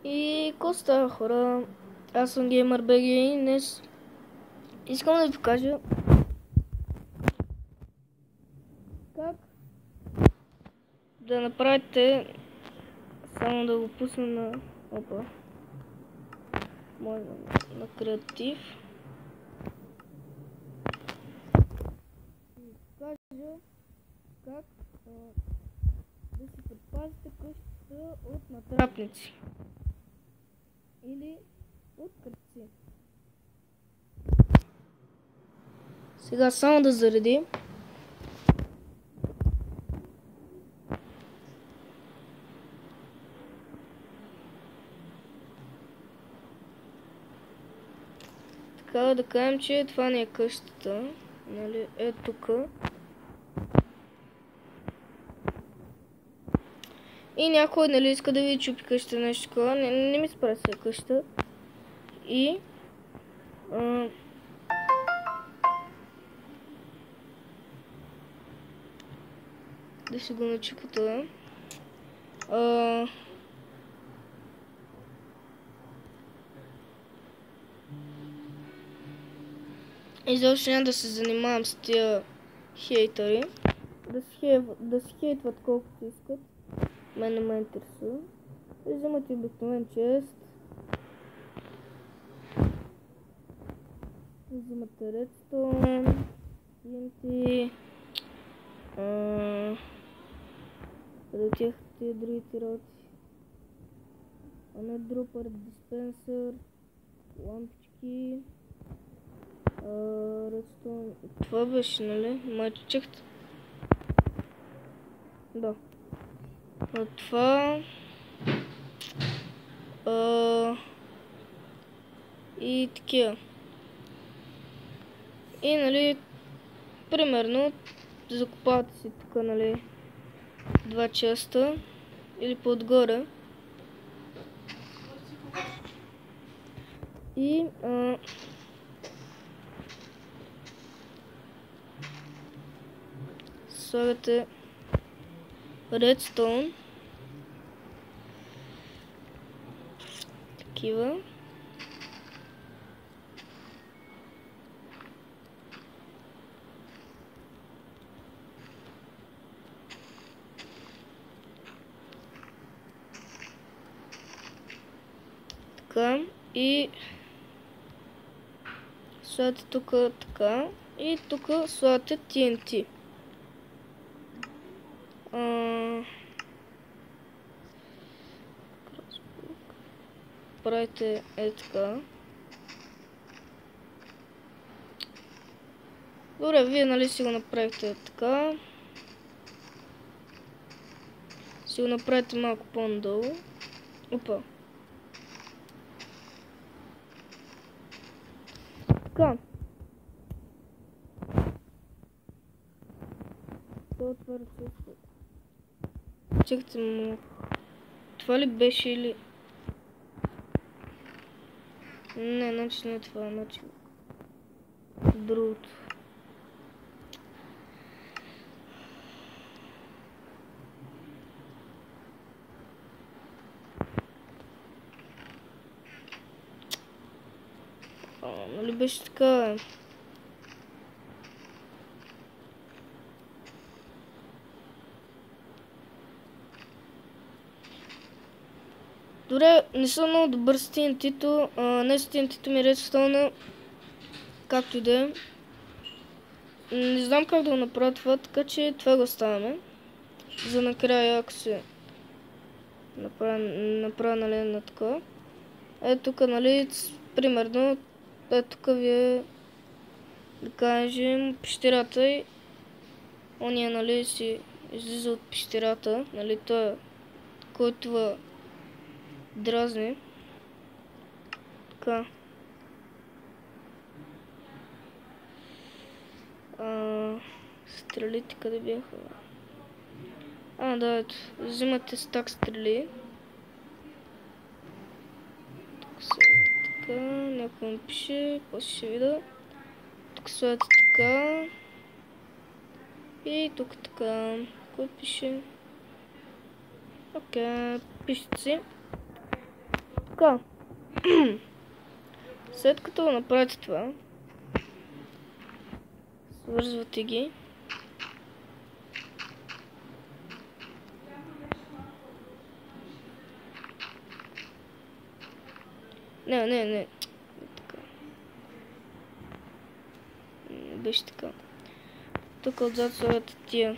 И какво става, хора? Аз съм GamerBG и днес искам да ви покажа как да направите, само да го пусна на може на креатив. И покажа как да си предпазите къщата от натрапници или от кръци. Сега само да зареди. Така да кажем, че това не е къщата, нали, е тук. И някой, нали, иска да ви чупи къщата, нещо такова, не ми спра се къща. И да си го начупа това. Изобщо няма да се занимавам с тия хейтери. Да си хейтват колкото искат. Мен не ме интересува. И вземат и обикновен чест. Вземате Redstone, TNT. Къде отиваха тия другите работи? Дропър, диспенсър, лампички. Redstone. Това беше, нали? Мачехте. Да. От това. И такива. И, нали, примерно, закопавате си тук, нали, два часта или по-отгоре. И слагате Redstone. Такива. Така. И слагате тук така. И тук слагате TNT. Правите така. Добре, вие, нали, си го направите така. Си го направите малко по-надолу. Опа. Така. Това отваря често. Чекайте му. Това ли беше или... Не, значи не е това, значи другото. Нали беше така? Добре, не съм много добър с TNT-то, не с TNT-то ми Redstone, както и да е. Не знам как да го направя това, така че това го оставяме. За накрая, ако се направя, нали, на такова. Ето тук, нали, примерно, ето тук ви е, да кажем, пещерата и ония, нали, си излиза от пещерата, нали, той, който дразни. Така. Стрелите къде бяха? Да, ето. Взимате стак стрели. Тук са така. Някой ми пише. После ще видя. Тук слагате така. И тук така. Кой пише? Окей. Пишете си. така. След като направите това, свързвате ги. Не. Така. Беше така. Тук отзад слагате тия.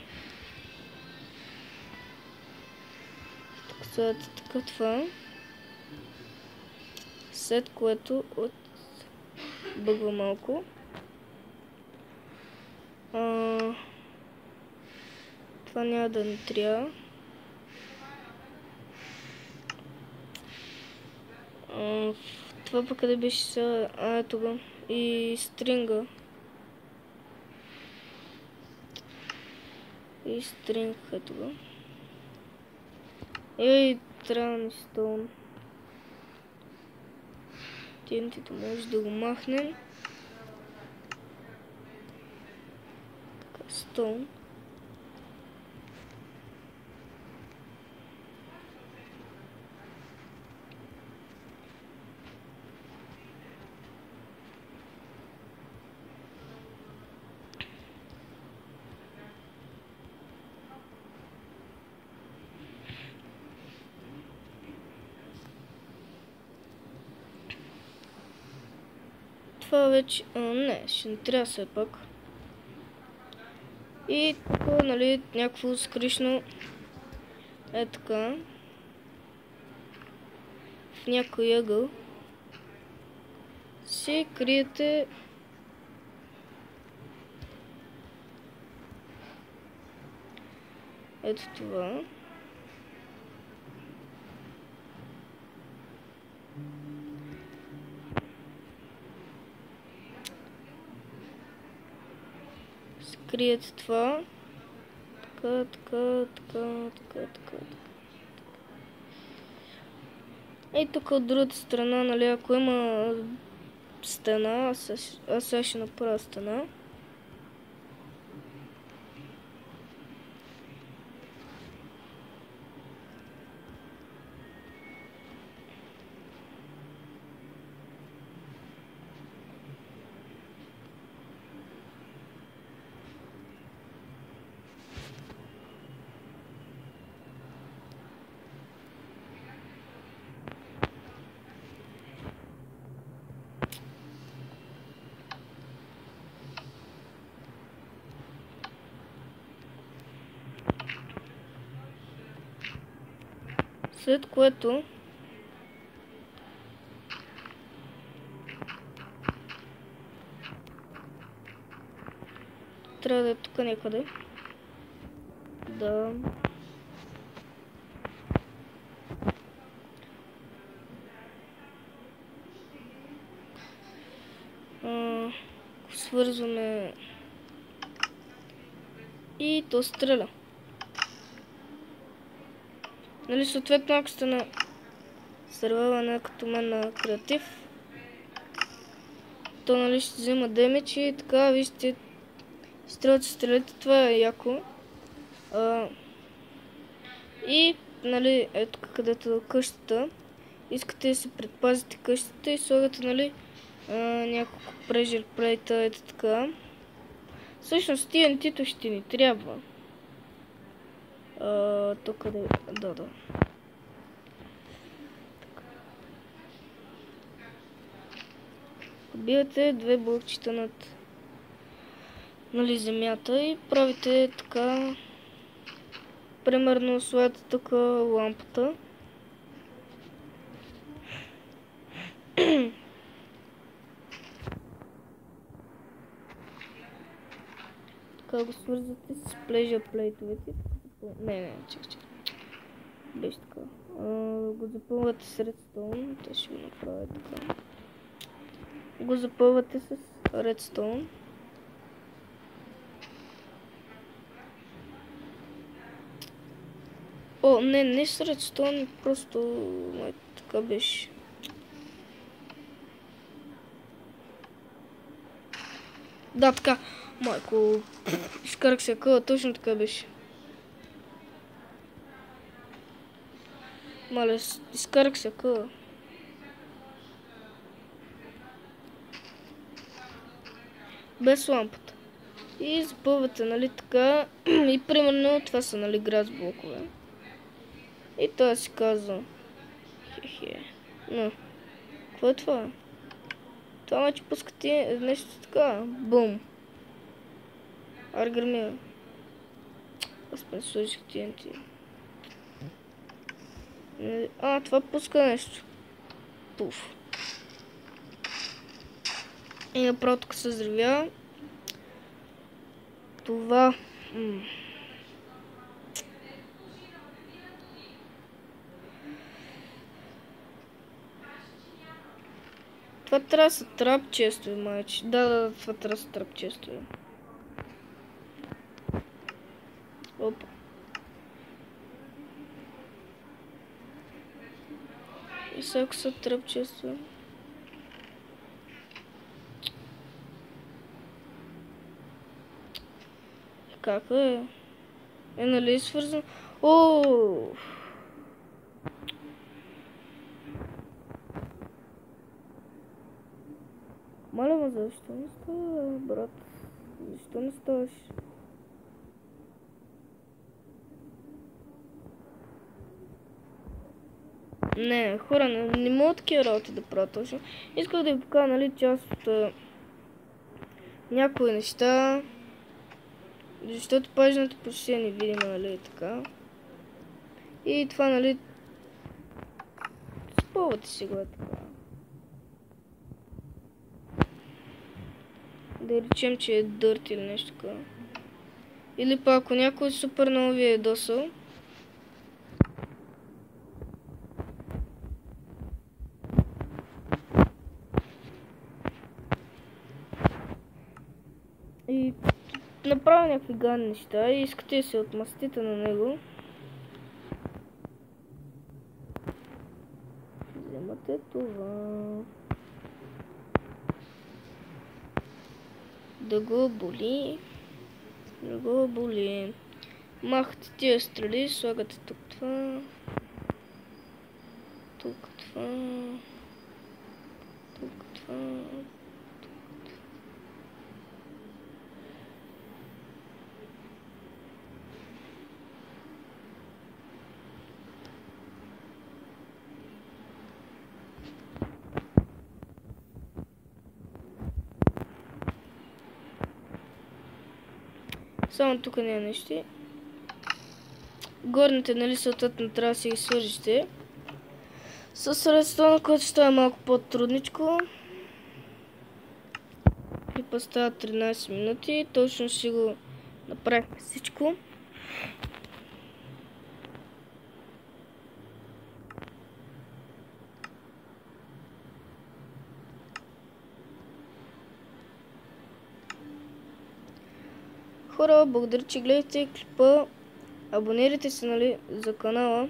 Тук слагате така това. След което от бъгва малко. Това няма да ни трябва. Това пък къде беше сега? Ето го. И стринга. И стринг, ето го. И транстоун. TNT-то може да го махнем. Така, стоун. Това вече... не, ще не трябва все пак. И тук, нали, някакво скришно е така. В някой ъгъл си криете ето това. Скриете това. Така. И тук от другата страна, нали, ако има стена, аз сега ще направя стена. След което трябва да е тук някъде. Да. Свързваме и то стреля. Нали, съответно, ако сте на сървайване като мен на креатив, то, нали, ще взема демидж и така, вижте, стрелите, това е яко. И, нали, ето където къщата, искате да се предпазите къщата и слагате, нали, няколко прежер плейта, ето така. Всъщност, TNT-то ще ни трябва. То къде? Да. Побивате две блокчета над, нали, земята и правите така. Примерно слагате тук лампата. Така го свързвате с плежа плейтовете. Не, чакай. Беше така. Го запълвате с редстоун. Те ще го направя така. Го запълвате с редстоун. О, не с редстоун, просто така беше. Да, така. Майко, изкарах се къла, точно така беше. Мале, изкарах се къла. без лампата. И запълвате, нали, така. И примерно това са, нали, град с блокове. И той си казва. Хе-хе. Но, какво е това? Това маче пуска ти нещо така. Бум. Аргърмия. Аз не сложих TNT. Това пуска нещо. Пуф. И направо тук се взривя. Това... Това трябва да са трап честове, майче. Да, това трябва да са трап честове. Опа. И сега ако са трап честове. Как е? Нали свързано? Ооо! Маля ма, защо не става, брат? Защо не ставаш? Не, хора, не мога такива работи да правя точно. Исках да ви покажа, нали, част от някои неща. Защото пажната почти е невидима, нали, така. И това, нали, спълвате си го е така. Да речем, че е дърт или нещо така. Или пак, ако някой супер много ви е досъл. И направя някакви гадни неща и искате да се отмъстите на него. Вземате това. Да го боли. Да го боли. Махате тия стрели, слагате тук това. Тук това. Тук това. Само тук няма нещо. Горните, нали, съответно трябва да си ги свържите. Със средството, което става малко по-трудничко. Клипа става 13 минути. Точно ще го направим всичко. Хора, благодаря, че гледате клипа. Абонирайте се, нали, за канала.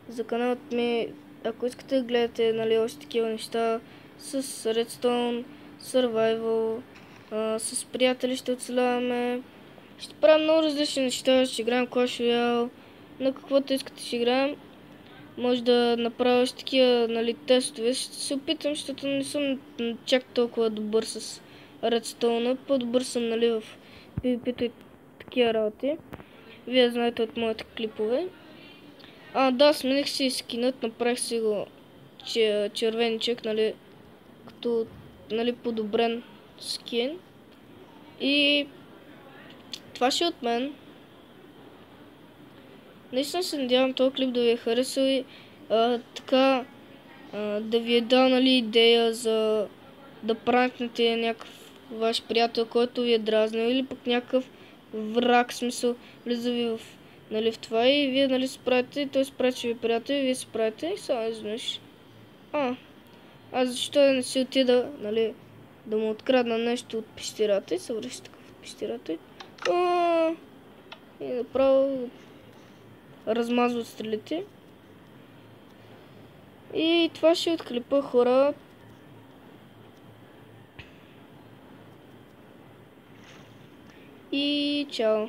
За каналът ми, ако искате да гледате, нали, още такива неща с Redstone, Survival, с приятели ще оцеляваме. Ще правим много различни неща, ще играем Clash Royale, на каквото искате ще играем. Може да направя още такива, нали, тестове. Ще се опитам, защото не съм чак толкова добър с Redstone. По-добър съм, нали, в PvP-то и такива работи. Вие знаете от моите клипове. Да, смених си скинът, направих си го червеничък, нали, като, нали, подобрен скин. И това ще е от мен. Наистина се надявам този клип да ви е харесал и така да ви е дал, нали, идея за да пранкнете някакъв ваш приятел, който ви е дразнил, или пък някакъв враг, смисъл, влиза ви в, нали, в това и вие, нали, се правите, той се прави, че ви е приятел и вие се правите и само изведнъж. Аз защо да не си отида, нали, да му открадна нещо от пещерата и се връща такъв от пещерата и направо размазват стрелите. И това ще от клипа, хора. И чао!